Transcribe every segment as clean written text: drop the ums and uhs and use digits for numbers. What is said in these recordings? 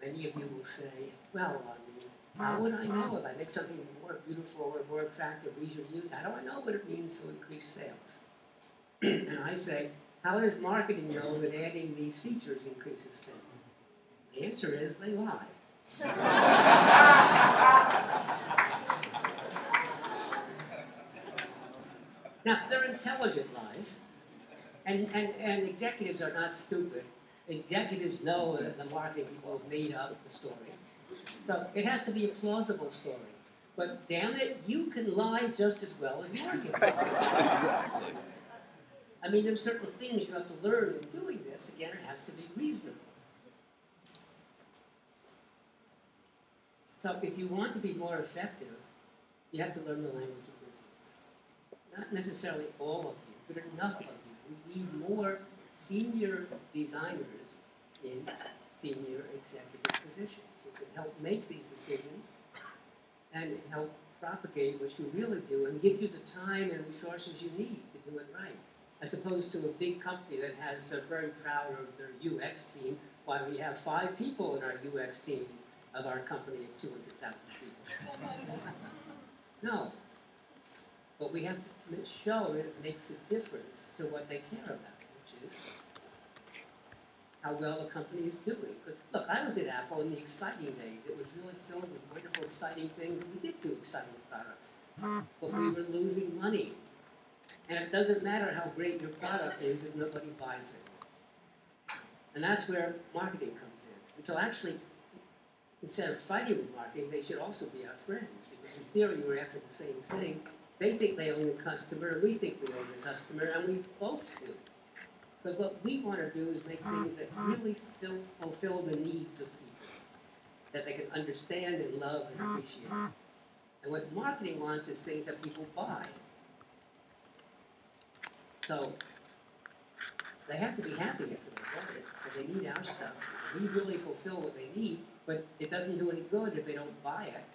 Many of you will say, well, how would I know if I make something more beautiful or more attractive, easier to use? How do I know what it means to increase sales? And I say, how does marketing know that adding these features increases sales? The answer is they lie. Now, they're intelligent lies, and executives are not stupid. Executives know that the marketing people have made up the story. So it has to be a plausible story. But damn it, you can lie just as well as marketing. Exactly. I mean, there's certain things you have to learn in doing this. Again, it has to be reasonable. So if you want to be more effective, you have to learn the language of business. Not necessarily all of you, but enough of you. We need more senior designers in senior executive positions who can help make these decisions and help propagate what you really do and give you the time and resources you need to do it right. As opposed to a big company that has, they're very proud of their UX team, while we have 5 people in our UX team of our company of 200,000 people. No. But we have to show that it makes a difference to what they care about, which is how well the company is doing. But look, I was at Apple in the exciting days. It was really filled with wonderful, exciting things, and we did do exciting products. But we were losing money. And it doesn't matter how great your product is if nobody buys it. And that's where marketing comes in. And so actually, instead of fighting with marketing, they should also be our friends. Because in theory, we're after the same thing. They think they own the customer, and we think we own the customer, and we both do. But what we want to do is make things that really fulfill the needs of people, that they can understand and love and appreciate. And what marketing wants is things that people buy. So they have to be happy after they buy it, but they need our stuff. We really fulfill what they need, but it doesn't do any good if they don't buy it.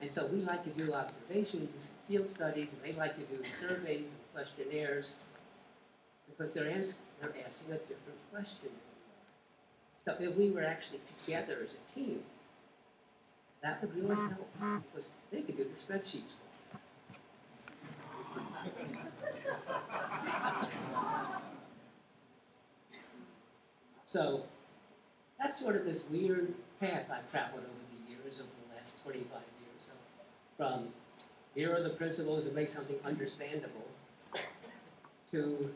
And so we like to do observations, field studies, and they like to do surveys and questionnaires because they're asking a different question. So if we were actually together as a team, that would really help because they could do the spreadsheets for us. So that's sort of this weird path I've traveled over the years, over the last 25 years. So from here are the principles that make something understandable to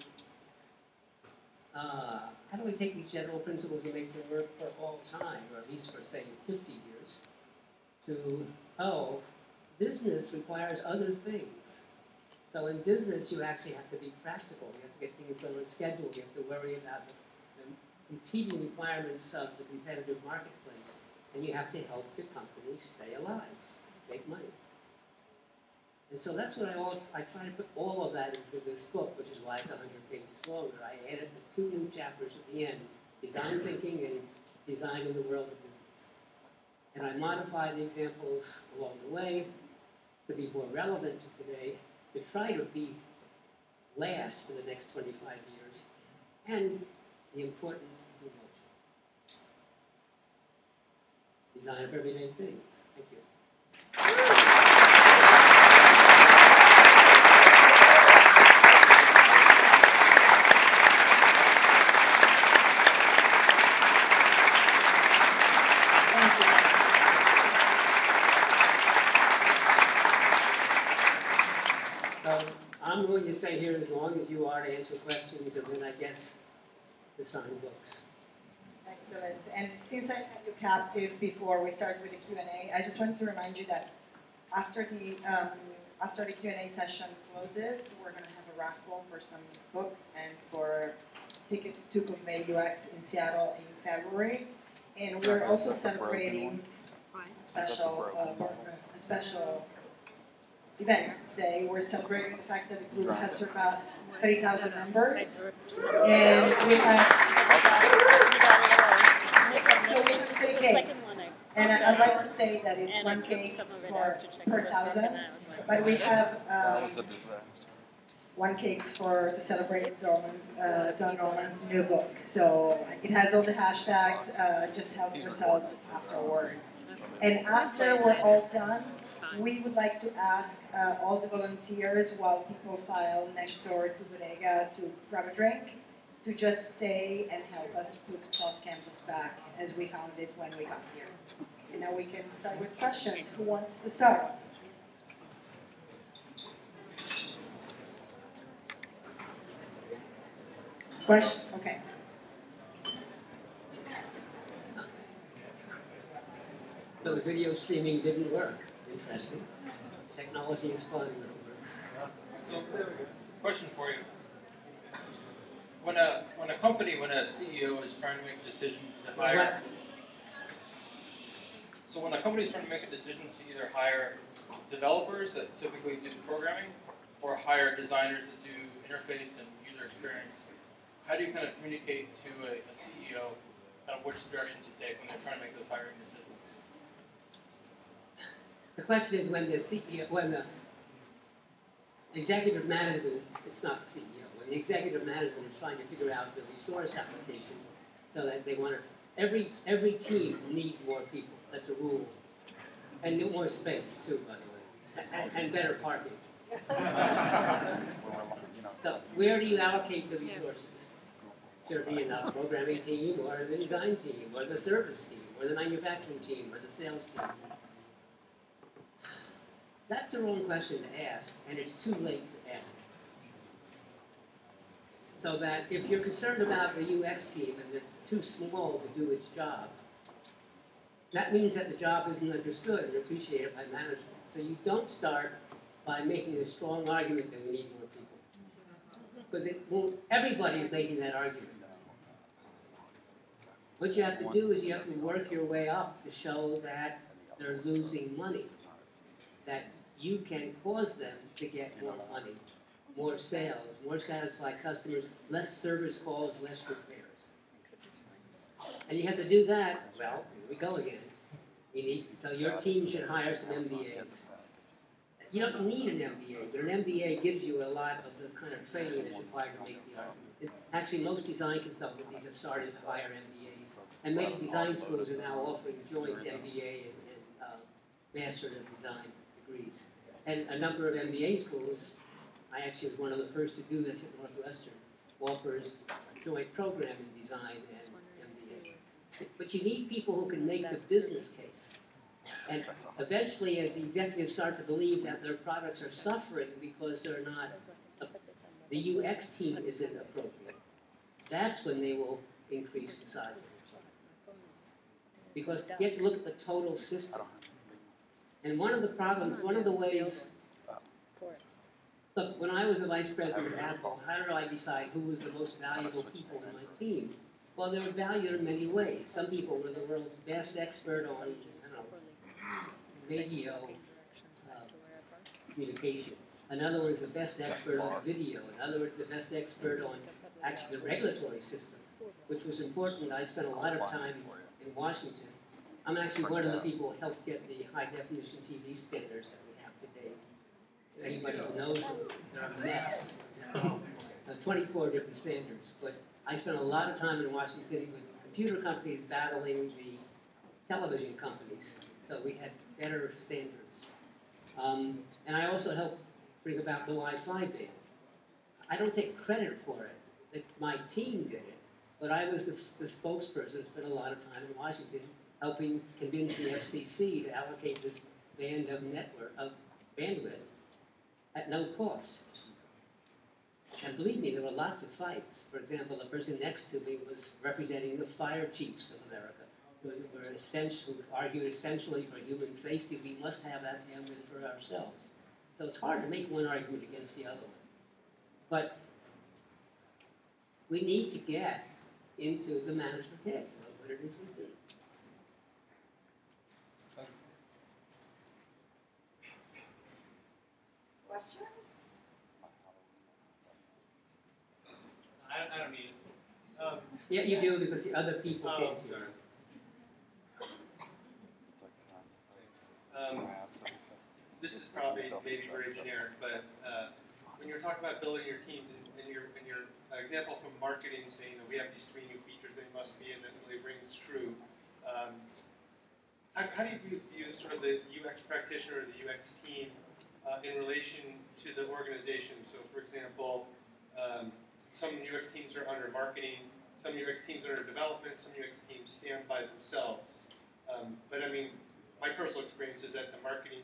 how do we take these general principles and make them work for all time, or at least for, say, 50 years, to, oh, business requires other things. So in business, you actually have to be practical. You have to get things done on schedule. You have to worry about the competing requirements of the competitive marketplace. And you have to help the company stay alive, make money. And so that's what I try to put all of that into this book, which is why it's 100 pages longer. I added the 2 new chapters at the end, design thinking and design in the world of business. And I modified the examples along the way to be more relevant to today, to try to last for the next 25 years, and the importance of emotion. Design for everyday things. Thank you. I'm going to stay here as long as you are to answer questions, and then I guess to sign books. Excellent. And since I had you captive before we start with the Q&A, I just want to remind you that after the Q&A session closes, we're going to have a raffle for some books and for ticket to Convey UX in Seattle in February. And we're also celebrating a special event today. We're celebrating the fact that the group has surpassed 30,000 members, and we have 3 cakes. And I'd like to say that it's 1 cake per 1,000, but we have one cake to celebrate Don Norman's new book. So it has all the hashtags. Just help yourselves afterward. And after we're all done, we would like to ask all the volunteers, while people file next door to Bodega to grab a drink, to just stay and help us put Cross Campus back as we found it when we got here. And now we can start with questions. Who wants to start? Question? Okay. So the video streaming didn't work. Interesting. Technology is fun when it works. So, question for you. When a CEO is trying to make a decision to hire, so when a company is trying to make a decision to either hire developers that typically do programming, or hire designers that do interface and user experience, how do you kind of communicate to a CEO kind of which direction to take when they're trying to make those hiring decisions? The question is when the executive management, it's not the CEO, when the executive management is trying to figure out the resource application so that they want to, every team needs more people, that's a rule. And more space too, by the way, and better parking. So where do you allocate the resources? Should it be in the programming team, or the design team, or the service team, or the manufacturing team, or the sales team? That's the wrong question to ask, and it's too late to ask it. So that if you're concerned about the UX team and they're too small to do its job, that means that the job isn't understood and appreciated by management. So you don't start by making a strong argument that we need more people. Because it won't, everybody is making that argument. What you have to do is you have to work your way up to show that they're losing money. That you can cause them to get more money, more sales, more satisfied customers, less service calls, less repairs. And you have to do that, well, here we go again. So your team should hire some MBAs. You don't need an MBA, but an MBA gives you a lot of the kind of training that's required to make the argument. Actually, most design consultancies have started to hire MBAs, and many design schools are now offering joint MBA and Master of Design degrees. And a number of MBA schools, I actually was one of the first to do this at Northwestern, offers a joint program in design and MBA. But you need people who can make the business case. And eventually, as the executives start to believe that their products are suffering because they're not, the UX team isn't appropriate, that's when they will increase the size of it. Because you have to look at the total system. And one of the problems, one of the ways, look, when I was a vice president at Apple, how did I decide who was the most valuable people in my team? Well, they were valued in many ways. Some people were the world's best expert on, I don't know, radio communication. Another was the best expert on video. In other words, the best expert on actually the regulatory system, which was important. I spent a lot of time in Washington. I'm actually one of the people who helped get the high-definition TV standards that we have today. Anybody who knows them, they're a mess. 24 different standards. But I spent a lot of time in Washington with computer companies battling the television companies. So we had better standards. And I also helped bring about the Wi-Fi ban. I don't take credit for it. My team did it. But I was the spokesperson, spent a lot of time in Washington helping convince the FCC to allocate this band of bandwidth at no cost. And believe me, there were lots of fights. For example, the person next to me was representing the fire chiefs of America, who argued essentially for human safety, we must have that bandwidth for ourselves. So it's hard to make one argument against the other one. But we need to get into the management head, what it is we do. Questions? I don't need it. Yeah, you do, because the other people can't hear. This is probably maybe very generic, but when you're talking about building your teams, in your example from marketing, saying that we have these 3 new features, they must be, and then really rings true. How do you view sort of the UX practitioner or the UX team in relation to the organization? So, for example, some UX teams are under marketing, some UX teams are under development, some UX teams stand by themselves. But I mean, my personal experience is that the marketing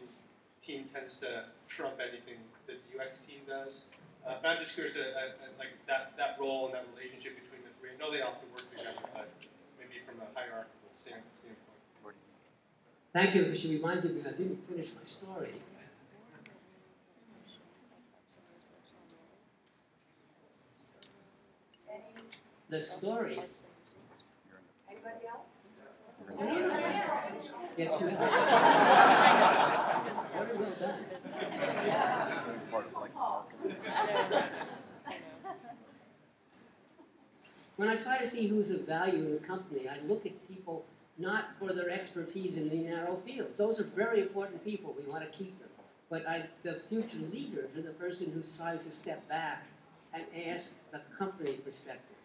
team tends to trump anything that the UX team does. But I'm just curious, like that role and that relationship between the 3. I know they often work together, but maybe from a hierarchical standpoint. Thank you, because you reminded me I didn't finish my story. The story. Anybody else? Yes, you have. What was that? When I try to see who's of value in the company, I look at people not for their expertise in the narrow fields. Those are very important people. We want to keep them. But the future leaders are the person who tries to step back and ask the company perspective.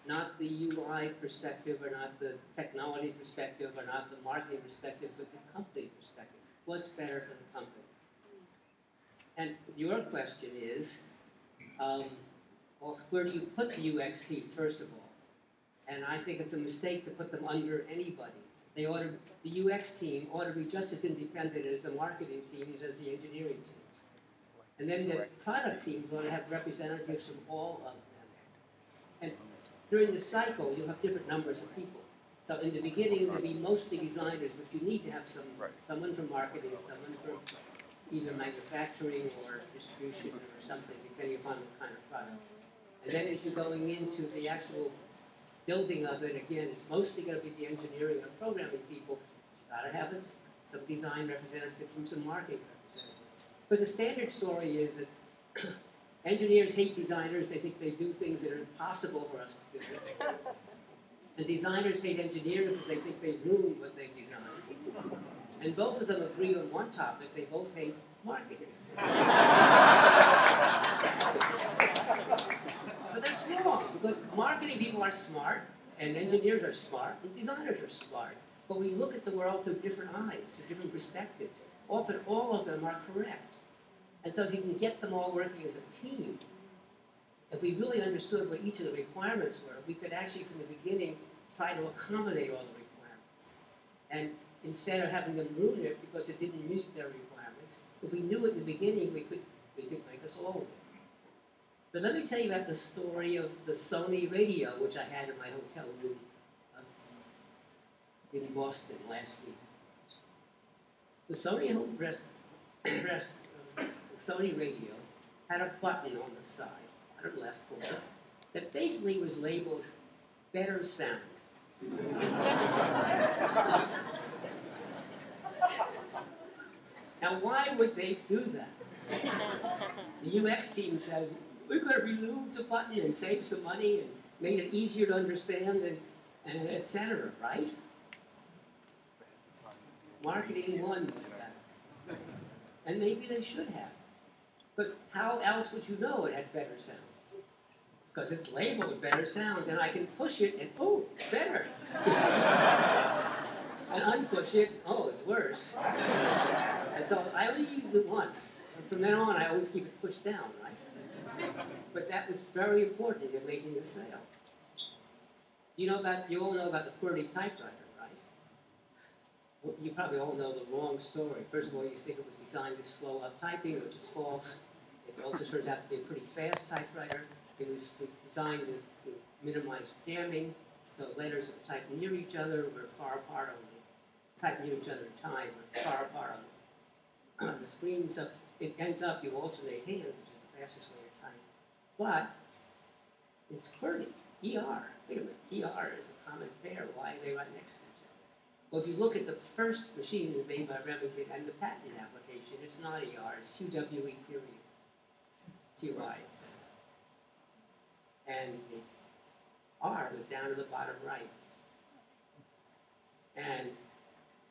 Not the UI perspective, or not the technology perspective, or not the marketing perspective, but the company perspective. What's better for the company? And your question is, well, where do you put the UX team, first of all? And I think it's a mistake to put them under anybody. The UX team ought to be just as independent as the marketing teams, as the engineering teams. And then the product teams ought to have representatives from all of them. And during the cycle, you'll have different numbers of people. So in the beginning, there'll be mostly designers, but you need to have someone from marketing, someone from either manufacturing or distribution or something, depending upon the kind of product. And then as you're going into the actual building of it, again, it's mostly going to be the engineering or programming people. You've got to have some design representative from some marketing representative. Because the standard story is that engineers hate designers. They think they do things that are impossible for us to do. And designers hate engineers because they think they ruin what they've designed. And both of them agree on one topic. They both hate marketing. But that's wrong, because marketing people are smart, and engineers are smart, and designers are smart. But we look at the world through different eyes, through different perspectives. Often all of them are correct. And so if you can get them all working as a team, if we really understood what each of the requirements were, we could actually, from the beginning, try to accommodate all the requirements. And instead of having them ruin it because it didn't meet their requirements, if we knew it in the beginning, we could make us all win. But let me tell you about the story of the Sony radio, which I had in my hotel room in Boston last week. The Sony radio had a button on the side, bottom left corner, that basically was labeled "Better Sound." Now, why would they do that? The UX team says, we could have removed the button and saved some money and made it easier to understand, and et cetera, right? Marketing won this battle. And maybe they should have. But how else would you know it had better sound? Because it's labeled better sound, and I can push it, and oh, better. And unpush it, oh, it's worse. And so I only use it once. And from then on, I always keep it pushed down, right? But that was very important in making the sale. You all know about the QWERTY typewriter, right? Well, you probably all know the wrong story. First of all, you think it was designed to slow up typing, which is false. It also turns out to be a pretty fast typewriter. It was designed to minimize jamming, so letters that were typed near each other were far apart on type near each other in time, but far apart on the screen. So it ends up you alternate hands, which is the fastest way to type. But it's QWERTY, ER. Wait a minute, ER is a common pair. Why are they right next to each other? Well, if you look at the first machine made by Remington and the patent application, it's not ER, it's QWE period. QI, etc. And the R was down to the bottom right. And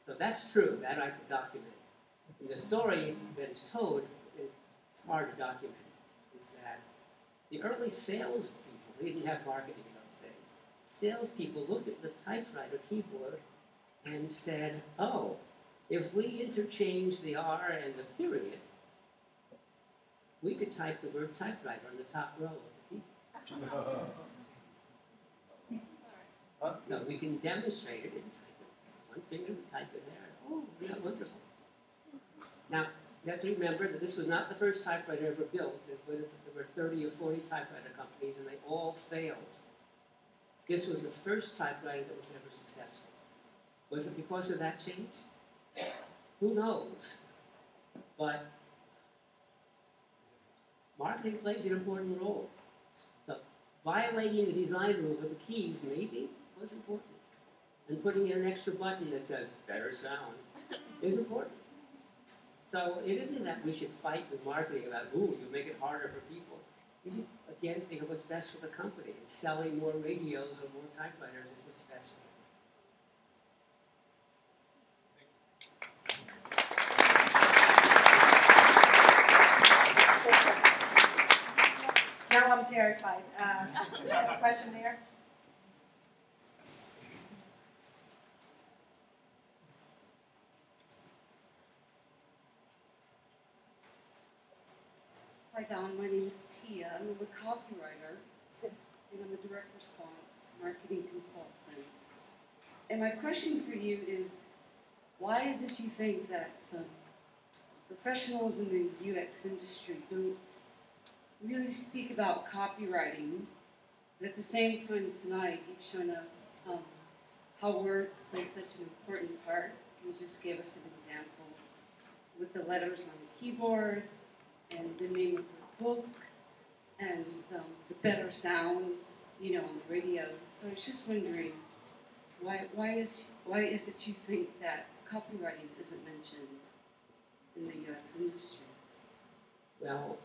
so that's true, that I could document. In the story that is told, it's hard to document. is that the early salespeople, they didn't have marketing in those days, salespeople looked at the typewriter keyboard and said, oh, if we interchange the R and the period, we could type the word typewriter on the top row of the keyboard. So we can demonstrate it and type it. One finger, we type it there. Oh, isn't that wonderful? Now, you have to remember that this was not the first typewriter ever built. There were 30 or 40 typewriter companies, and they all failed. This was the first typewriter that was ever successful. Was it because of that change? Who knows? But marketing plays an important role. So violating the design rule with the keys maybe was important. And putting in an extra button that says better sound is important. So it isn't that we should fight with marketing about, ooh, you make it harder for people. We should, again, think of what's best for the company. And selling more radios or more typewriters is what's best for them. Now I'm terrified. There's a question there? Hi Don, my name is Tia. I'm a copywriter and I'm a direct response marketing consultant. And my question for you is, why is it you think that professionals in the UX industry don't really speak about copywriting, but at the same time tonight you've shown us how words play such an important part. You just gave us an example with the letters on the keyboard and the name of her book and the better sound, you know, on the radio. So I was just wondering, why is it you think that copywriting isn't mentioned in the UX industry? Well,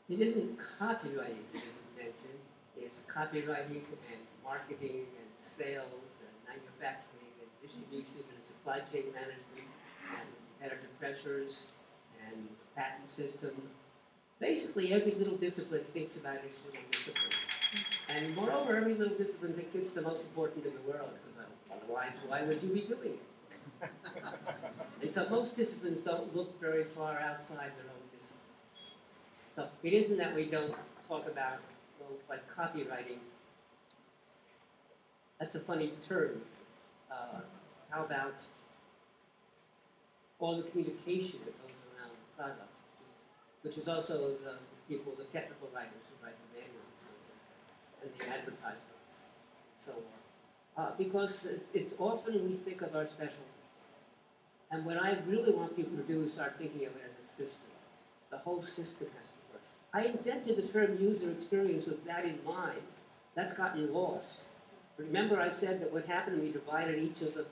it isn't copywriting that isn't mentioned. It's copywriting and marketing and sales and manufacturing and distribution and supply chain management and competitive pressures and patent system. Basically, every little discipline thinks about its little discipline. And moreover, every little discipline thinks it's the most important in the world, because otherwise, why would you be doing it? And so most disciplines don't look very far outside their own discipline. So it isn't that we don't talk about, well, like copywriting. That's a funny term. How about all the communication that goes around the product, which is also the people, the technical writers who write the manuals and the advertisements, and so on. Because it's often we think of our specialty. And what I really want people to do is start thinking of it as a system. The whole system has to work. I invented the term user experience with that in mind. That's gotten lost. Remember I said that what happened, we divided each of the,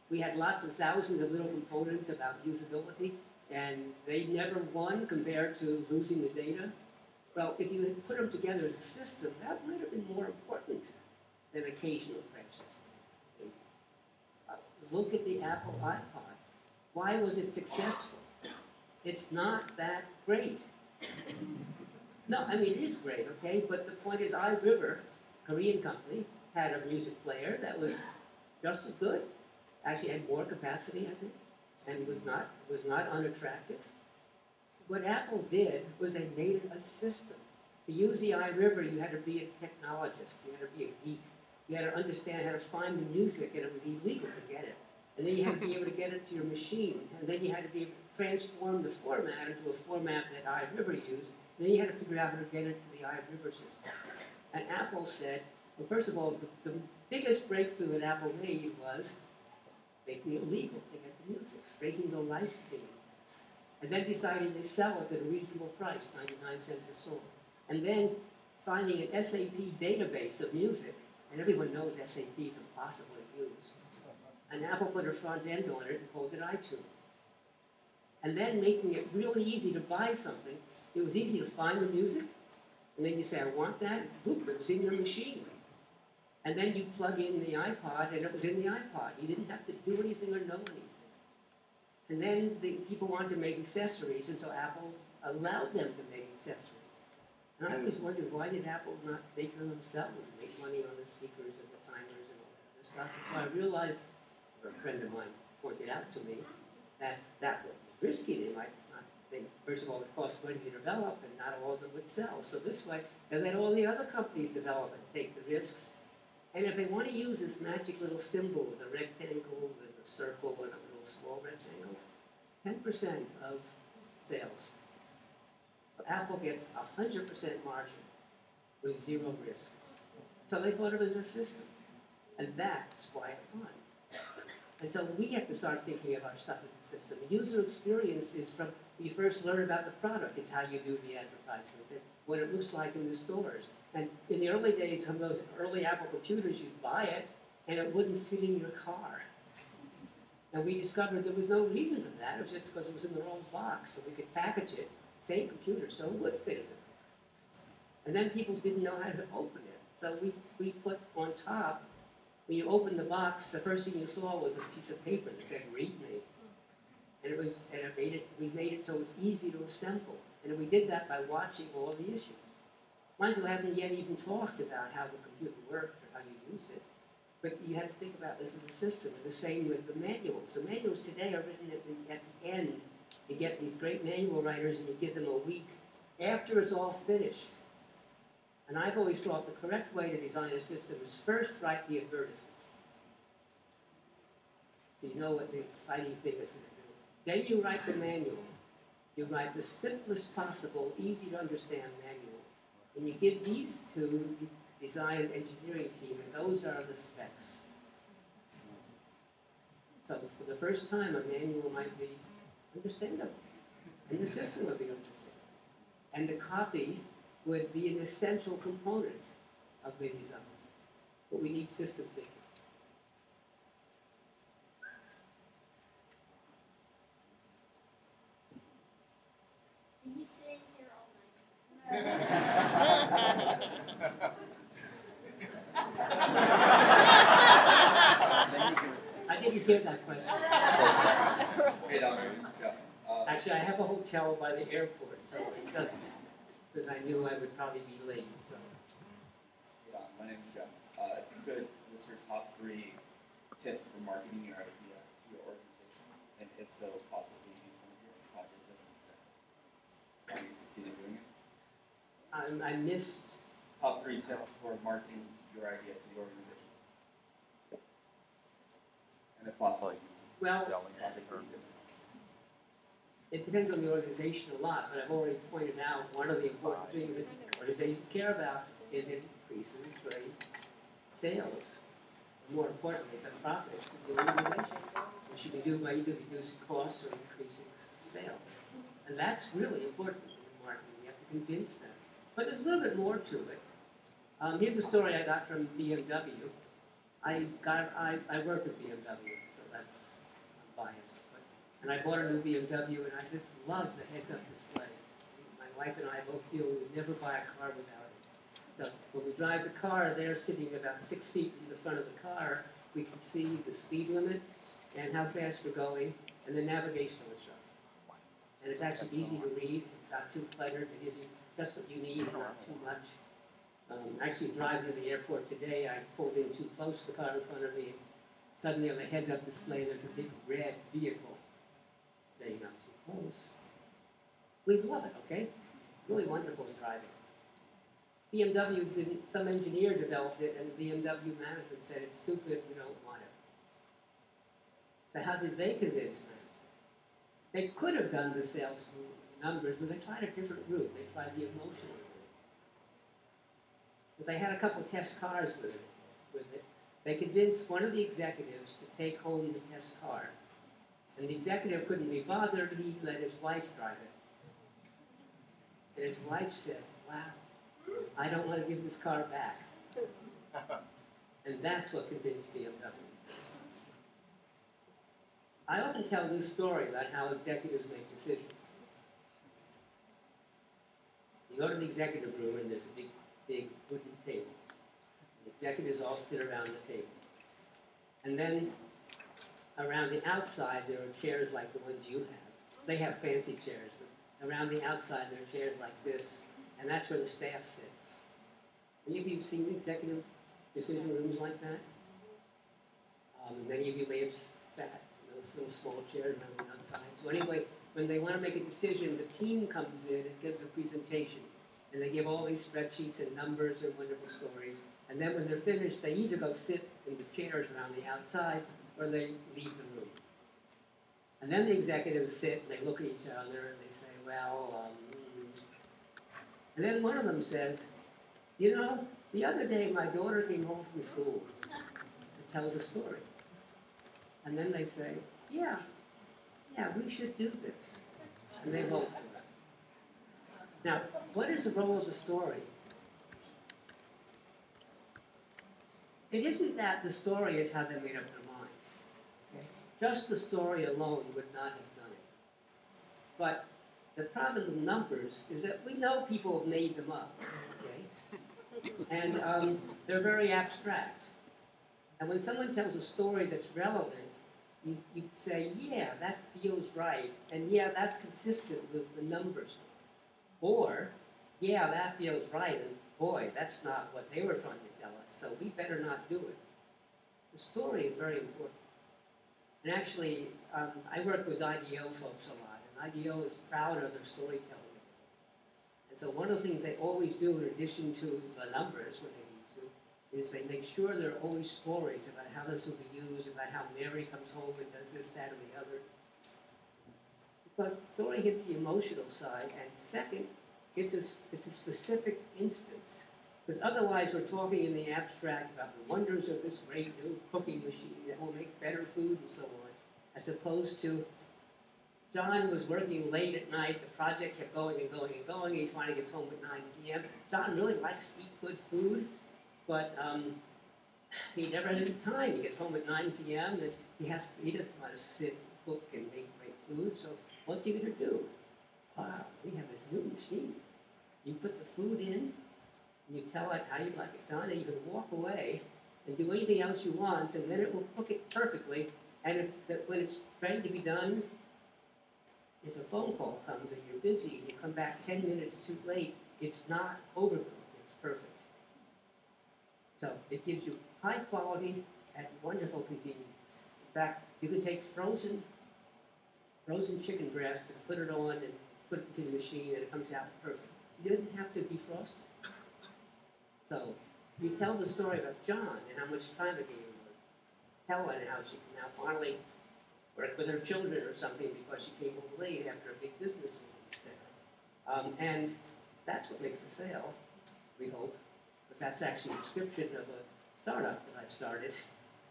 we had lots of thousands of little components about usability, and they never won compared to losing the data. Well, if you had put them together as a system, that might have been more important than occasional corrections. Look at the Apple iPod. Why was it successful? It's not that great. No, I mean, it is great, okay? But the point is, iRiver, Korean company, had a music player that was just as good. Actually had more capacity, I think, and was not unattractive. What Apple did was they made it a system. To use the iRiver, you had to be a technologist. You had to be a geek. You had to understand how to find the music, and it was illegal to get it. And then you had to be able to get it to your machine. And then you had to be able to transform the format into a format that iRiver used. And then you had to figure out how to get it to the iRiver system. And Apple said, well, first of all, the biggest breakthrough that Apple made was making it legal to get the music, breaking the licensing. And then deciding to sell it at a reasonable price, 99 cents a song. And then finding an SAP database of music, and everyone knows SAP is impossible to use. And Apple put a front end on it and called it iTunes. And then making it really easy to buy something. It was easy to find the music, and then you say, I want that, and boom, it was in your machine. And then you plug in the iPod, and it was in the iPod. You didn't have to do anything or know anything. And then the people wanted to make accessories, and so Apple allowed them to make accessories. And I always wondered, why did Apple not make them themselves and make money on the speakers and the timers and all that other stuff? Until I realized, or a friend of mine pointed out to me, that that was risky. They might not think, first of all, it costs money to develop, and not all of them would sell. So this way, they let all the other companies develop and take the risks. And if they want to use this magic little symbol, the rectangle with a circle and a little small rectangle, 10% of sales. Apple gets 100% margin with zero risk. So they thought it was a system. And that's why it won. And so we have to start thinking of our stuff as a system. The user experience is from when you first learn about the product. It's how you do the advertisement, and what it looks like in the stores. And in the early days, some of those early Apple computers, you'd buy it, and it wouldn't fit in your car. And we discovered there was no reason for that. It was just because it was in the wrong box. So we could package it, same computer, so it would fit in the car. And then people didn't know how to open it. So we put on top, when you opened the box, the first thing you saw was a piece of paper that said "Read Me," and we made it so it was easy to assemble. And we did that by watching all the issues. Mind you, I haven't yet even talked about how the computer worked or how you used it. But you have to think about this as a system, and the same with the manuals. The manuals today are written at the end. You get these great manual writers, and you give them a week after it's all finished. And I've always thought the correct way to design a system is first write the advertisements, so you know what the exciting thing is going to do. Then you write the manual. You write the simplest possible, easy to understand manual, and you give these to the design and engineering team, and those are the specs. So for the first time, a manual might be understandable, and the system would be understandable, and the copy would be an essential component of the design. But we need system thinking. Can you stay here all night? I didn't hear that question. Hey, Doctor. Jeff. Actually, I have a hotel by the airport, so it doesn't, because I knew I would probably be late. So. Yeah, my name's Jeff. If you could list your top 3 tips for marketing your idea to your organization, and if so, possibly use one of your projects as an example. How you succeeded doing it? I missed. Top 3 tips for marketing your idea to the organization. And if possible, Well, selling project or it depends on the organization a lot, but I've already pointed out one of the important things that organizations care about is it increases the sales. More importantly, the profits of the organization, which you can do by either reducing costs or increasing sales. And that's really important in marketing. You have to convince them. But there's a little bit more to it. Here's a story I got from BMW. I work with BMW, so that's I'm biased. And I bought a new BMW, and I just love the heads-up display. My wife and I both feel we would never buy a car without it. So when we drive the car, they're sitting about 6 feet in the front of the car. We can see the speed limit and how fast we're going, and the navigational instructions. And it's actually easy to read, not too cluttered, to give you just what you need, not too much. Actually, driving to the airport today, I pulled in too close to the car in front of me. Suddenly, on the heads-up display, there's a big red vehicle saying I'm too close. We love it, okay? Really wonderful driving. BMW didn't, some engineer developed it, and the BMW management said it's stupid, we don't want it. So how did they convince management? They could have done the sales numbers, but they tried a different route. They tried the emotional route. But they had a couple test cars with it. They convinced one of the executives to take home the test car. And the executive couldn't be bothered, he let his wife drive it. And his wife said, wow, I don't want to give this car back. And that's what convinced BMW. I often tell this story about how executives make decisions. You go to the executive room and there's a big wooden table. The executives all sit around the table. And then around the outside there are chairs like the ones you have. They have fancy chairs, but around the outside, there are chairs like this, and that's where the staff sits. Any of you have seen executive decision rooms like that? Many of you may have sat in those little small chairs around the outside. So anyway, when they want to make a decision, the team comes in and gives a presentation. And they give all these spreadsheets and numbers and wonderful stories. And then when they're finished, they either go sit in the chairs around the outside or they leave the room. And then the executives sit and they look at each other and they say, well, And then one of them says, you know, the other day my daughter came home from school and tells a story. And then they say, yeah, we should do this. And they vote for it. Now, what is the role of the story? It isn't that the story is how they made up their minds. Okay? Just the story alone would not have done it. But the problem with numbers is that we know people have made them up. Okay? And they're very abstract. And when someone tells a story that's relevant, you say, yeah, that feels right, and yeah, that's consistent with the numbers. Or, yeah, that feels right, and boy, that's not what they were trying to tell us, so we better not do it. The story is very important. And actually, I work with IDEO folks a lot, and IDEO is proud of their storytelling. And so one of the things they always do, in addition to the numbers when they need to, is they make sure there are always stories about how this will be used, about how Mary comes home and does this, that, or the other. Because the story hits the emotional side, and second, it's a specific instance. Because otherwise we're talking in the abstract about the wonders of this great new cooking machine that will make better food and so on, as opposed to John was working late at night, the project kept going and going and going, he finally gets home at 9 p.m. John really likes to eat good food, but he never has the time. He gets home at 9 p.m. and he doesn't want to sit, cook, and make great food, so what's he going to do? Wow, we have this new machine. You put the food in, and you tell it how you like it done, and you can walk away and do anything else you want, and then it will cook it perfectly. And when it's ready to be done, if a phone call comes and you're busy and you come back 10 minutes too late, it's not overcooked, it's perfect. So it gives you high quality at wonderful convenience. In fact, you can take frozen chicken breast and put it on and put it into the machine and it comes out perfect. You didn't have to defrost it. So you tell the story about John and how much time it gave her. Helen and how she can now finally work with her children or something because she came home late after a big business meeting, etc. And that's what makes a sale, we hope, because that's actually a description of a startup that I've started.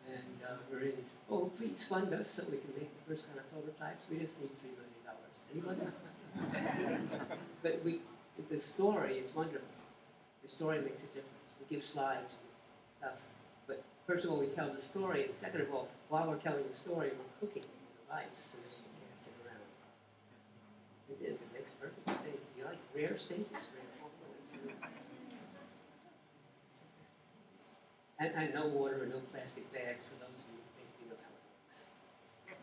And we're in, oh, please fund us so we can make the first kind of prototypes. We just need $3 million. Anybody? But the story is wonderful. The story makes a difference. We give slides, we give stuff. But first of all, we tell the story, and second of all, while we're telling the story, we're cooking in the device so that you can pass it around. It is. It makes perfect steak. You like rare steak? It's rare all the way through. And no water and no plastic bags for those of you who think you know how it works.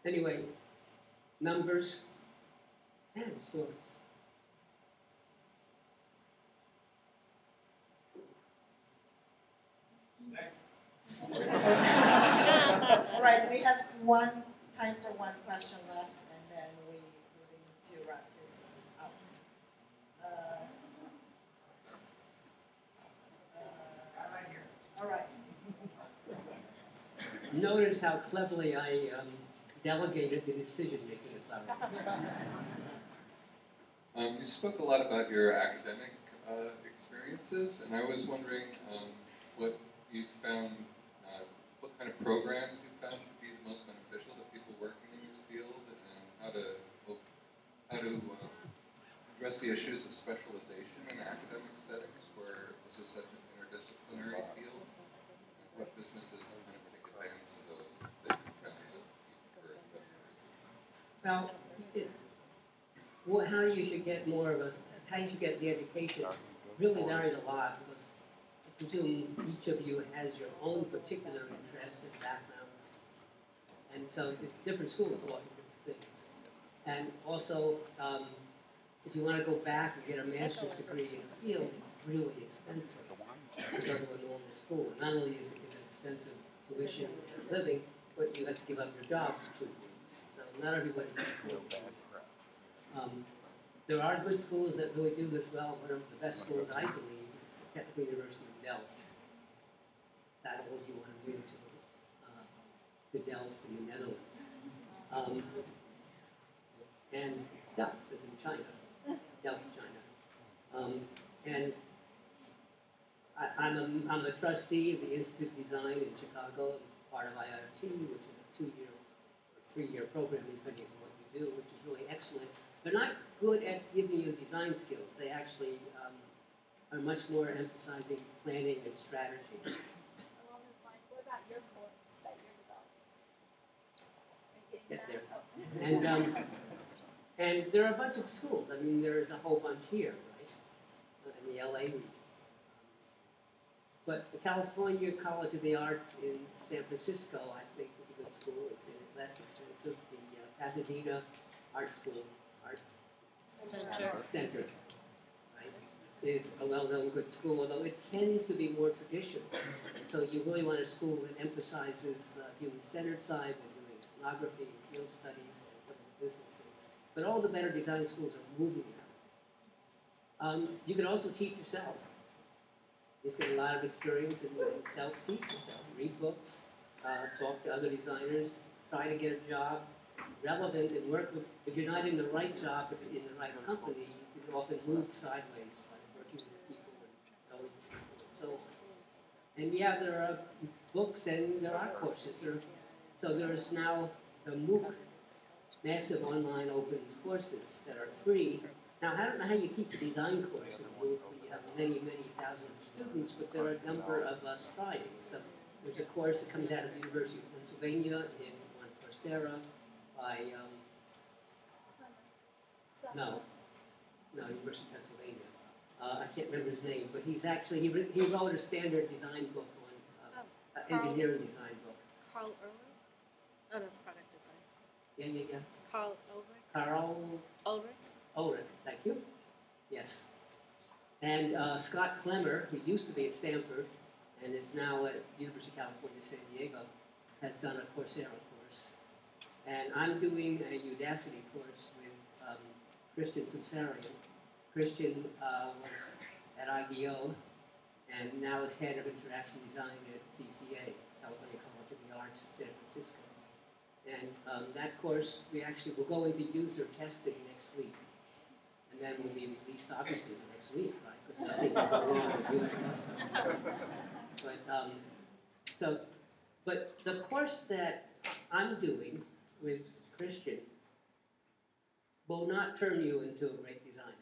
Anyway, numbers and stories. All right, we have time for one question left, and then we need to wrap this up. All right. Notice how cleverly I delegated the decision-making authority. You spoke a lot about your academic experiences, and I was wondering what you found, what kind of programs you found to be the most beneficial to people working in this field, and how to address the issues of specialization in academic settings, where this is such an interdisciplinary field, and what businesses kind of take advantage of those that you found that you were Well, how you should get more of how you should get the education really varies a lot, because I presume each of you has your own particular interests and backgrounds. And so it's different schools of thought and different things. And also, if you want to go back and get a master's degree in a field, it's really expensive to go to a normal school. Not only is it expensive tuition and living, but you have to give up your job for 2 years. So not everybody can afford to do that. There are good schools that really do this well. One of the best schools, I believe, is the Technical University of Delft. That all you want to move to Delft in the Netherlands. And Delft is in China. Delft, China. And I'm a trustee of the Institute of Design in Chicago, part of IIT, which is a 2-year or 3-year program, depending on what you do, which is really excellent. They're not good at giving you design skills. They actually are much more emphasizing planning and strategy. Along those lines, what about your course that you're developing? Are you getting Get that? there. And there are a bunch of schools. I mean, there's a whole bunch here, right, in the LA region. But the California College of the Arts in San Francisco, I think, is a good school. It's less expensive. The Pasadena Art School, Art Center, right, is a well-known good school, although it tends to be more traditional. So you really want a school that emphasizes the human-centered side, they're doing ethnography, field studies, and some of the business things. But all the better design schools are moving now. You can also teach yourself. Just get a lot of experience and self-teach yourself. Read books, talk to other designers, try to get a job relevant and work with. If you're not in the right job, if you're in the right company, you can often move sideways by working with people and knowing people and so on. And yeah, there are books and there are courses. So there's now the MOOC, massive online open courses that are free. Now, I don't know how you teach a design course in MOOC when you have many, many thousands of students, but there are a number of us trying. So there's a course that comes out of the University of Pennsylvania on Coursera by, University of Pennsylvania. I can't remember his name, but he's actually, he wrote a standard design book on, engineering design book. Carl Ulrich? Oh, no, product design. Yeah. Carl Ulrich? Carl Ulrich? Ulrich, thank you. Yes. And Scott Clemmer, who used to be at Stanford and is now at University of California, San Diego, has done a Coursera course. And I'm doing a Udacity course with Christian Samsarian. Christian was at IDEO and now is head of interaction design at CCA, California College of the Arts in San Francisco. And that course, we actually will go into user testing next week. And then will be released, obviously, the next week, right? Because nothing will go wrong with user testing. But the course that I'm doing with Christian will not turn you into a great designer.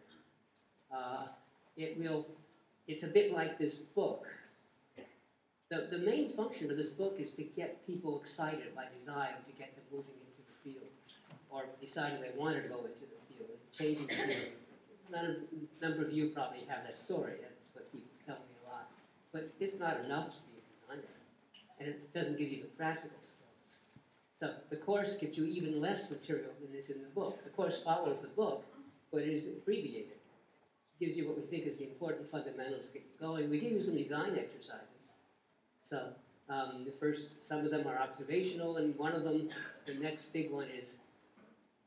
It's a bit like this book. The main function of this book is to get people excited by design, to get them moving into the field, or deciding they wanted to go into the field, changing the field. A number of you probably have that story. That's what people tell me a lot. But it's not enough to be a designer, and it doesn't give you the practical skills. So the course gives you even less material than is in the book. The course follows the book, but it is abbreviated. It gives you what we think is the important fundamentals to get you going. We give you some design exercises. So some of them are observational, and one of them, the next big one is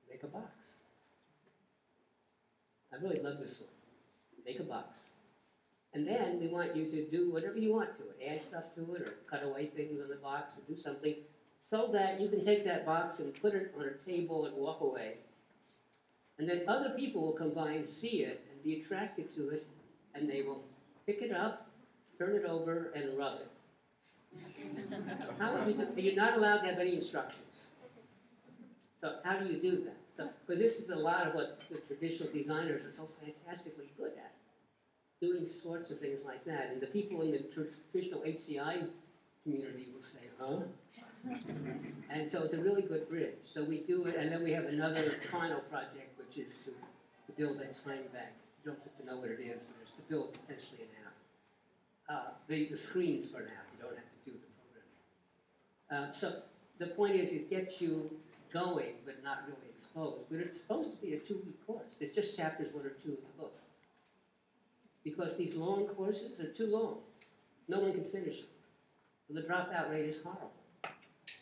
make a box. I really love this one. Make a box. And then we want you to do whatever you want to it. Add stuff to it, or cut away things on the box, or do something, so that you can take that box and put it on a table and walk away. And then other people will come by and see it and be attracted to it, and they will pick it up, turn it over, and rub it. How would you do? You're not allowed to have any instructions. So how do you do that? So, because this is a lot of what the traditional designers are so fantastically good at, doing sorts of things like that. And the people in the traditional HCI community will say, huh? And so it's a really good bridge. So we do it, and then we have another final project, which is to build a time bank. You don't have to know what it is, but it's to build essentially an app. The screens for an app. You don't have to do the program. So the point is, it gets you going, but not really exposed. But it's supposed to be a 2-week course. It's just chapters 1 or 2 of the book. Because these long courses are too long. No one can finish them. The dropout rate is horrible.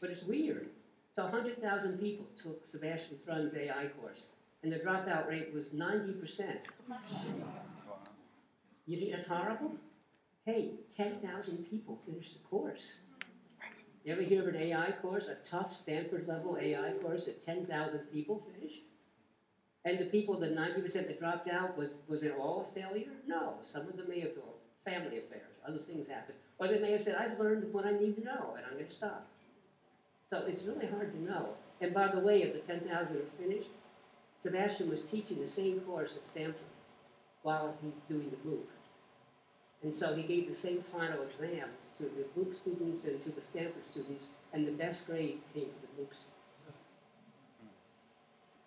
But it's weird. So 100,000 people took Sebastian Thrun's AI course, and the dropout rate was 90%. You think that's horrible? Hey, 10,000 people finished the course. You ever hear of an AI course, a tough Stanford-level AI course that 10,000 people finished? And the people, the 90% that dropped out, was it all a failure? No. Some of them may have family affairs, other things happened. Or they may have said, I've learned what I need to know, and I'm going to stop. So it's really hard to know. And by the way, of the 10,000 who finished, Sebastian was teaching the same course at Stanford while he was doing the MOOC. And so he gave the same final exam to the MOOC students and to the Stanford students, and the best grade came to the MOOC students.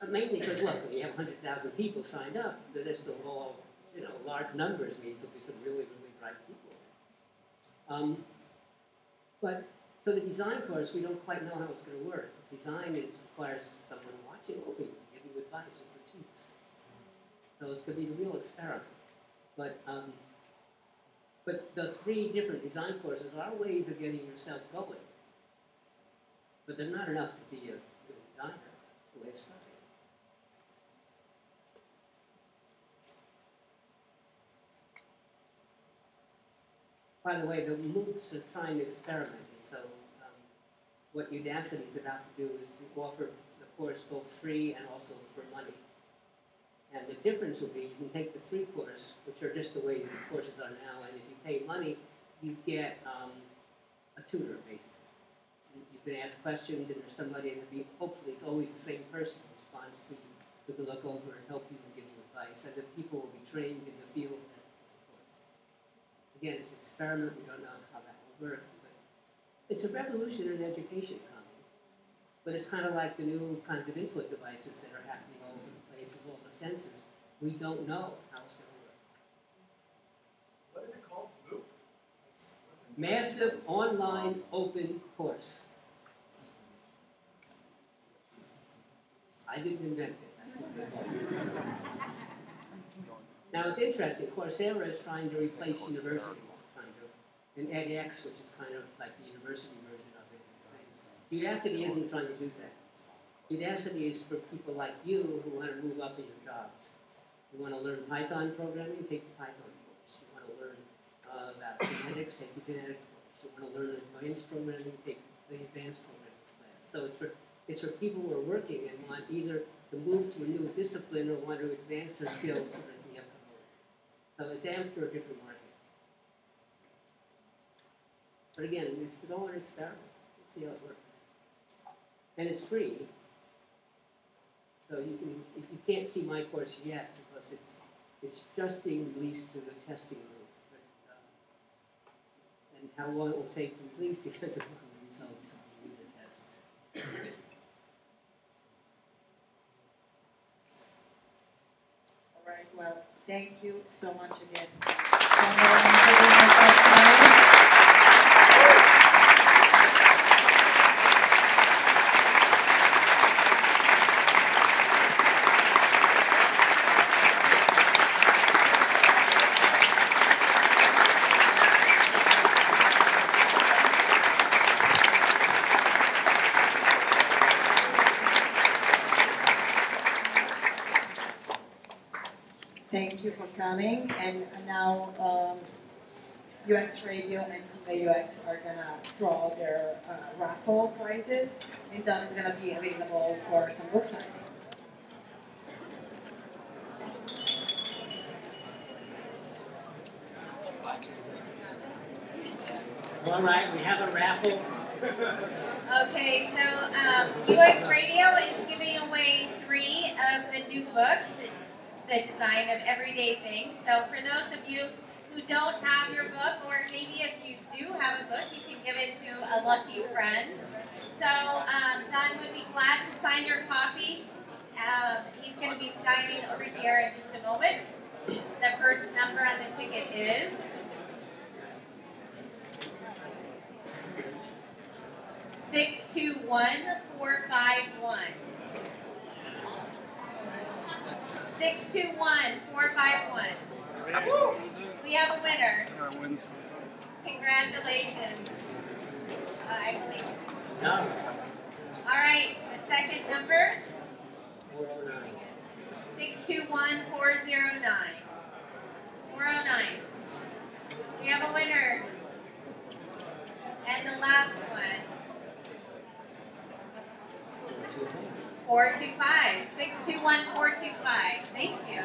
Mainly because, look, when you have 100,000 people signed up, they're still all, large numbers means there'll be some really, really bright people. So the design course, we don't quite know how it's going to work. Design requires someone watching over you, giving you advice and critiques. So it's going to be a real experiment. But the 3 different design courses are ways of getting yourself going. But they're not enough to be a real designer, the way of studying. By the way, the MOOCs are trying to experiment. And so what Udacity is about to do is to offer the course both free and also for money. And the difference will be you can take the free course, which are just the ways the courses are now, and if you pay money, you get a tutor, basically. You can ask questions, and there's somebody, and hopefully it's always the same person who responds to you, who can look over and help you and give you advice, and the people will be trained in the field of the course. Again, it's an experiment. We don't know how that will work, but it's a revolution in education coming. But it's kind of like the new kinds of input devices that are happening all over the place with all the sensors. We don't know how it's going to work. What is it called? MOOC? Massive online open course. I didn't invent it. That's what they call it. Now it's interesting. Coursera is trying to replace universities, kind of, and edX, which is kind of like the university version of it. Udacity isn't trying to do that. Udacity is for people like you who want to move up in your jobs. You want to learn Python programming, take the Python course. You want to learn about genetics, take the genetics course. You want to learn advanced programming, take the advanced programming class. So it's for people who are working and want either to move to a new discipline or want to advance their skills so they can get promoted. So it's after a different market. But again, it's to go on an experiment. We'll see how it works. And it's free. So you can't see my course yet because it's just being released to the testing group. But, and how long it will take to release depends upon the results of the user test. All right, well, thank you so much again. For being with us tonight. Thank you for coming, and now UX Radio and Convey UX are gonna draw their raffle prizes, and Don is gonna be available for some book signing. All right, we have a raffle. Okay, so UX Radio is giving away 3 of the new books, The Design of Everyday Things. So for those of you who don't have your book, or maybe if you do have a book, you can give it to a lucky friend. So Don would be glad to sign your copy. He's going to be signing over here in just a moment. The first number on the ticket is 621-451. 621-451. We have a winner. Congratulations. I believe. No. All right, the second number, 409. 621-409. 409. We have a winner. And the last one, 425. 621-425. Thank you.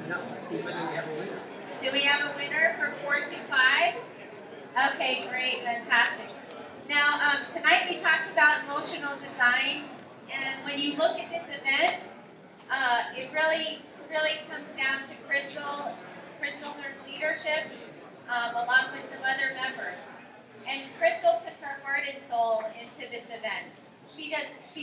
No, see whether we have a winner. Do we have a winner for 425? Okay, great, fantastic. Now, tonight we talked about emotional design, and when you look at this event, it really comes down to Crystal and her leadership, along with some other members. And Crystal puts her heart and soul into this event. She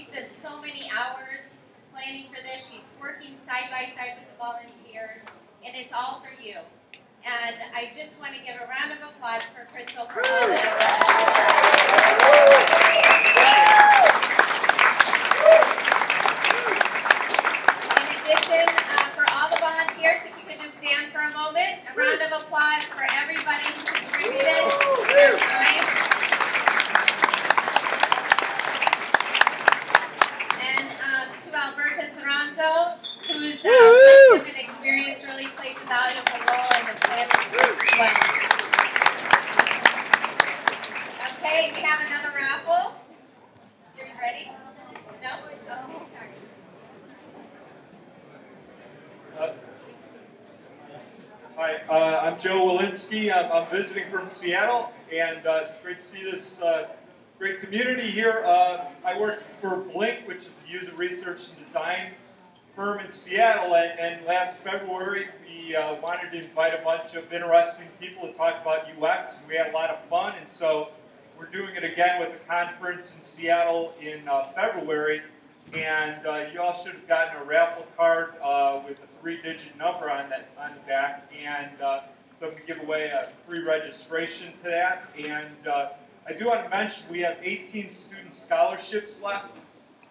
spends so many hours planning for this. She's working side by side with the volunteers, and it's all for you. And I just want to give a round of applause for Crystal for all that. In addition, for all the volunteers, if you could just stand for a moment, a round of applause for everybody who contributed their time. And to Alberta Saranzo, whose wisdom and experience really plays a valuable role in the planning as well. Okay, we have another raffle. Are you ready? No? Okay, sorry. Hi, I'm Joe Walensky. I'm visiting from Seattle, and it's great to see this great community here. I work for Blink, which is a user research and design firm in Seattle, and last February we wanted to invite a bunch of interesting people to talk about UX, and we had a lot of fun, and so we're doing it again with a conference in Seattle in February, and you all should have gotten a raffle card with a 3-digit number on the back, and so we give away a free registration to that, and I do want to mention we have 18 student scholarships left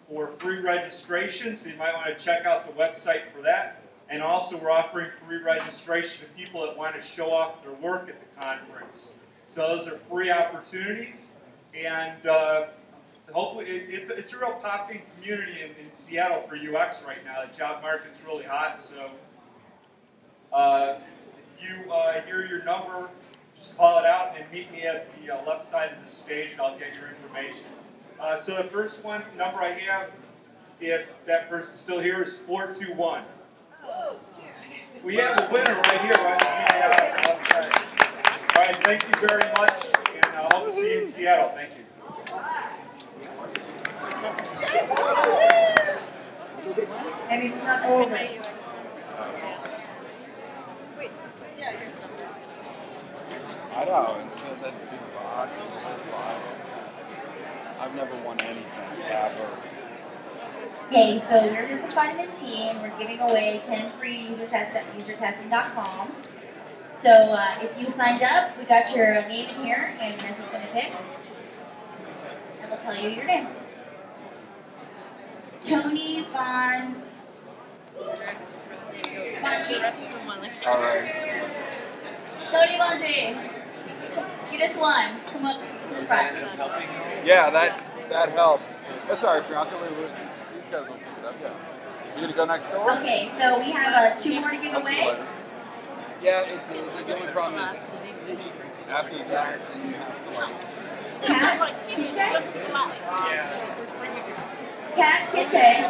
for free registration, so you might want to check out the website for that. And also we're offering free registration to people that want to show off their work at the conference. So those are free opportunities, and hopefully it's a real popping community in Seattle for UX right now. The job market's really hot, so if you hear your number, just call it out and meet me at the left side of the stage, and I'll get your information. So the first number I have, if that person's still here, is 421. We have a winner right here. Right? Okay. All right, thank you very much, and I hope to see you in Seattle. Thank you. And it's not over. I know, and that big box and the bottle. I've never won anything, ever. Okay, so we're here for Vitamin T, and we're giving away 10 free user tests at usertesting.com. So if you signed up, we got your name in here, and Vanessa's going to pick. And we'll tell you your name. Tony Von G. All right. Tony Von G. You just won. Come up to the front. Yeah, that helped. That's all right, Bianca. These guys will pick it up. Yeah. You gonna go next door? Okay, so we have 2 more to give away. Yeah, the only problem is after you die, and you have to like. Cat, Kite? Cat, Kite.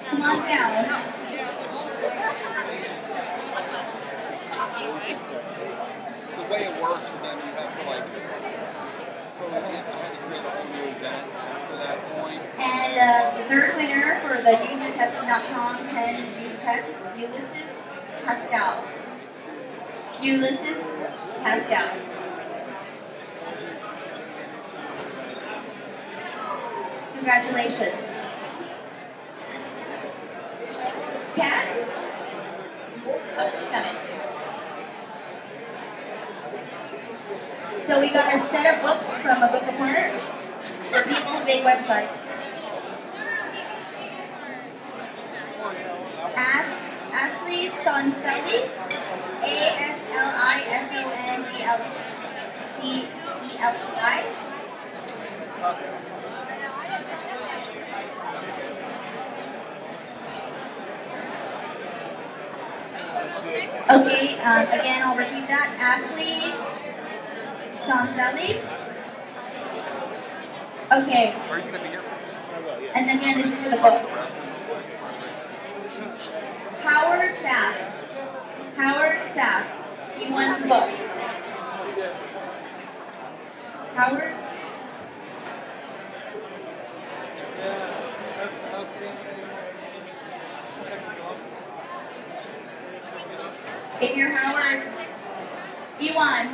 Come on down. The way it works with them, you have to like totally I had to create a whole new event after that point. And the third winner for the usertesting.com 10 user tests, Ulysses Pascal. Ulysses Pascal. Congratulations. Kat? Oh, she's coming. So we got a set of books from a book apart for people who make websites. Asli Soncelli, ASLISONCELEI. Okay, again, I'll repeat that. Asli Soncelli. Okay. Are you going to be here? And again, this is for the books. Howard Saft. Howard Saft. He wants books. Howard? If you're Howard, you won.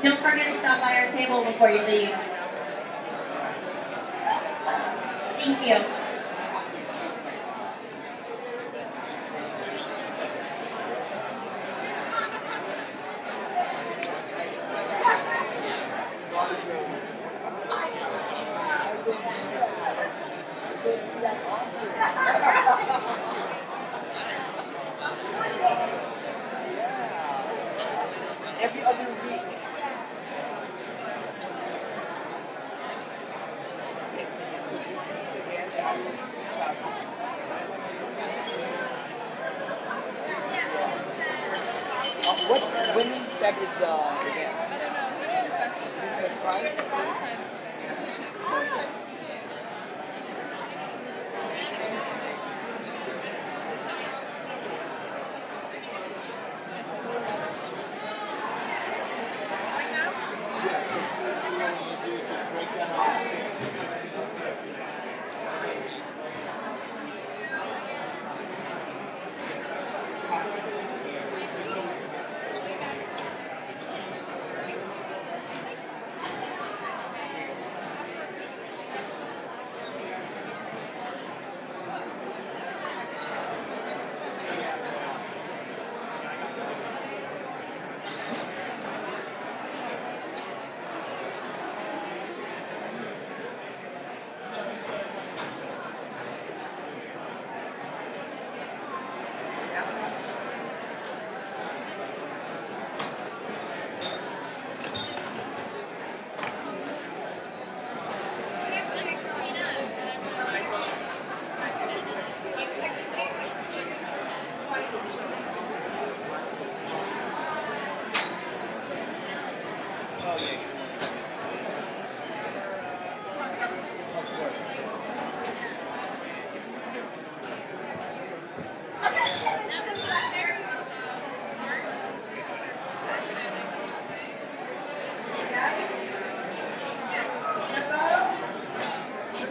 Don't forget to stop by our table before you leave. Thank you. Every other week. This week again, and I will be classy. When in Feb is the event? It is specified? It's the time.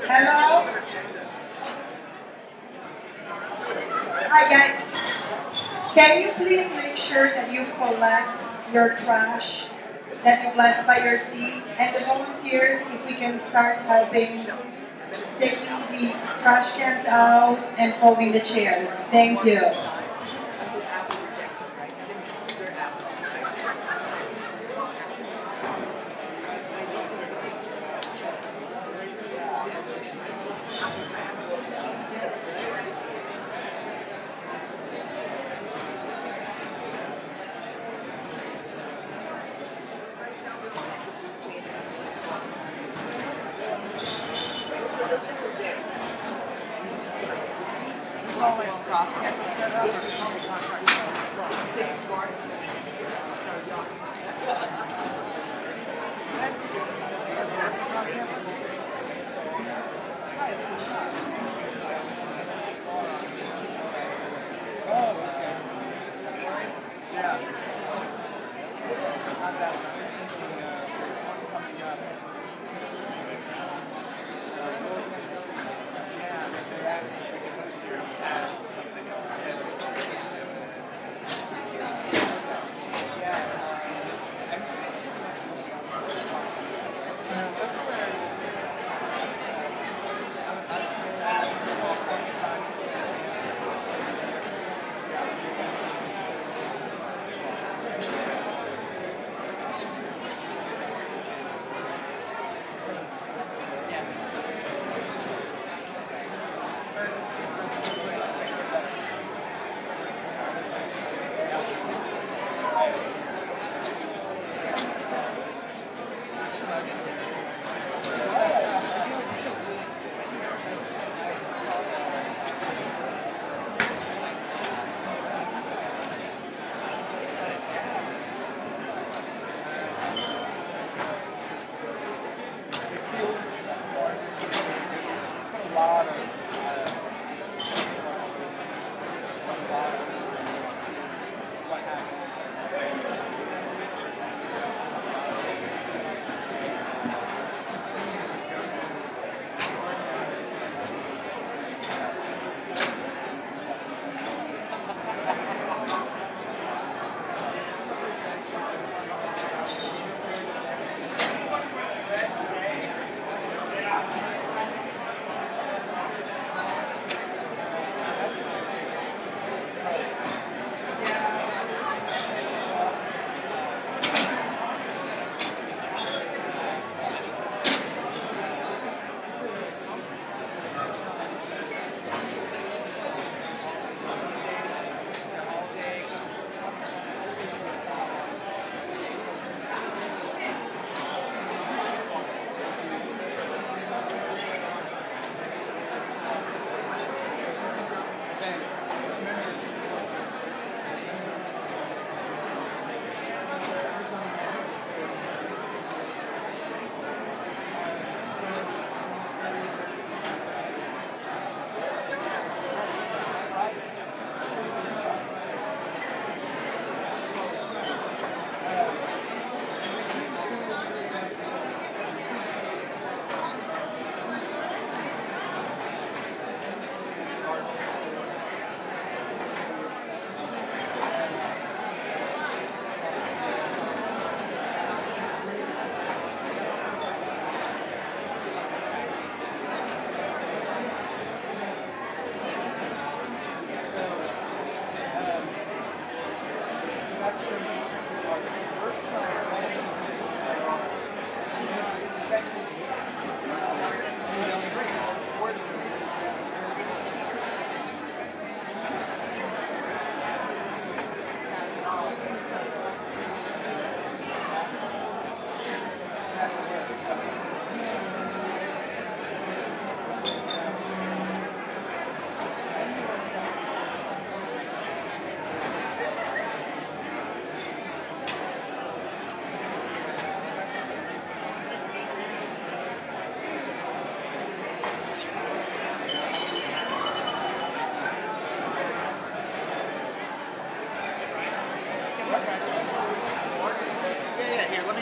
Hello? Hi guys. Can you please make sure that you collect your trash that you left by your seats? And the volunteers, if we can start helping taking the trash cans out and folding the chairs. Thank you. Is this all like cross-campus setup, or is this all the contract setup? You guys work cross-campus? Oh, okay. Yeah. Not that. I was thinking there's one coming up. Yeah, they asked if we could host their own something else. Yeah, I just February.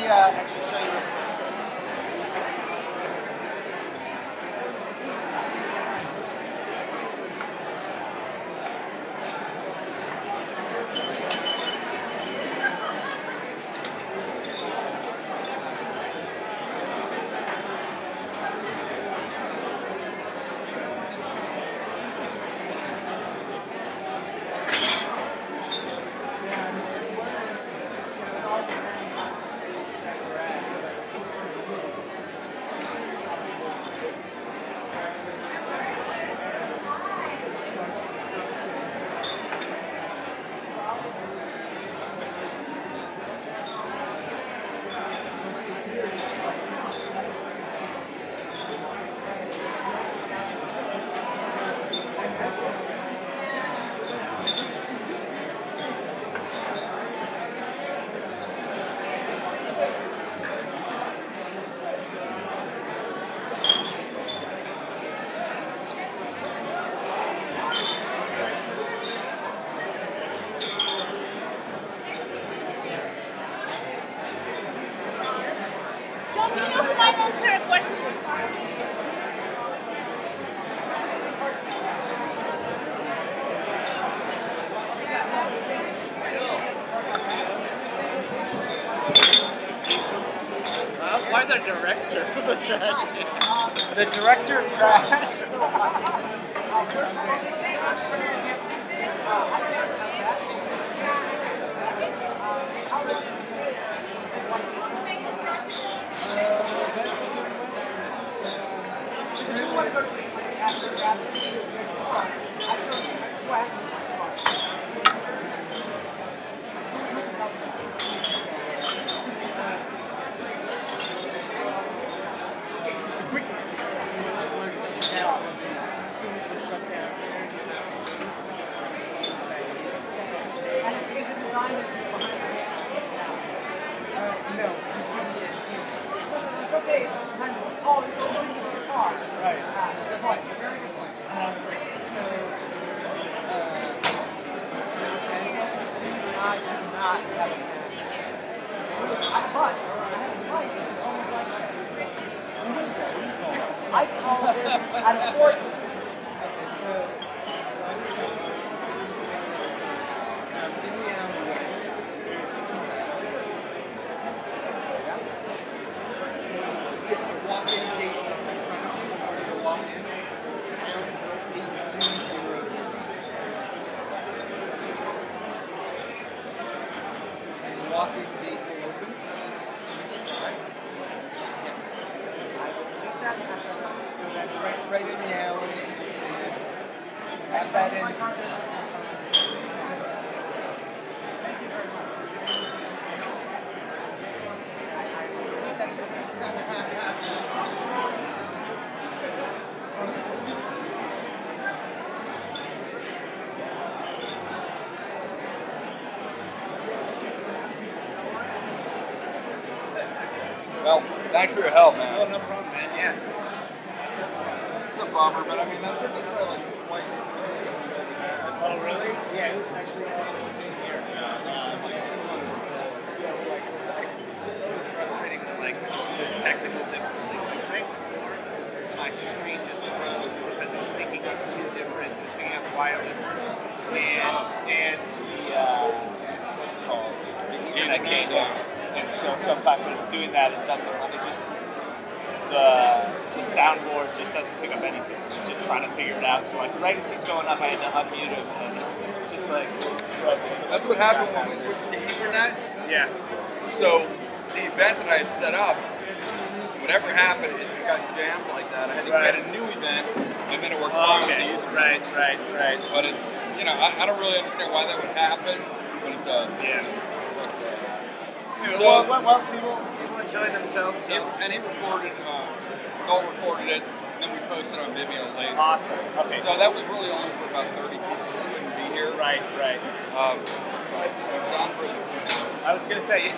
me actually show you. Why the director of the trash? The director of trash. I call this unfortunate. Walk-in gate that's in front of you. Where you walk in, it's pound 8200. And the walk-in gate will open. Right? Yeah. So that's right in the alley. You can see it. Tap that in. Well, thanks for your help, man. Oh, no problem, man. Yeah. It's a bummer, but I mean, that's really quite. Oh, really? Yeah, it was actually saying what's in here. It's frustrating, like, the technical differences. Like, right before, my screen just froze because it was picking up two different, picking up wireless and the, what's it called? The Ethernet cable. And so sometimes when it's doing that, it doesn't, it just, the soundboard just doesn't pick up anything. It's just trying to figure it out. So like right as he's going up, I had to unmute him, and it's just like, That's what happened when we switched to Ethernet. Yeah. So the event that I had set up, whatever happened, it got jammed like that. I had to get a new event, and then it worked fine with the Ethernet. Right. But it's, you know, I don't really understand why that would happen, but it does. Yeah. So, well, people enjoy themselves. So. And he recorded, Noel recorded it, and then we posted on Vimeo later. Awesome. Okay. So that was really only for about 30 people who couldn't be here. Right. John's really. I was gonna say.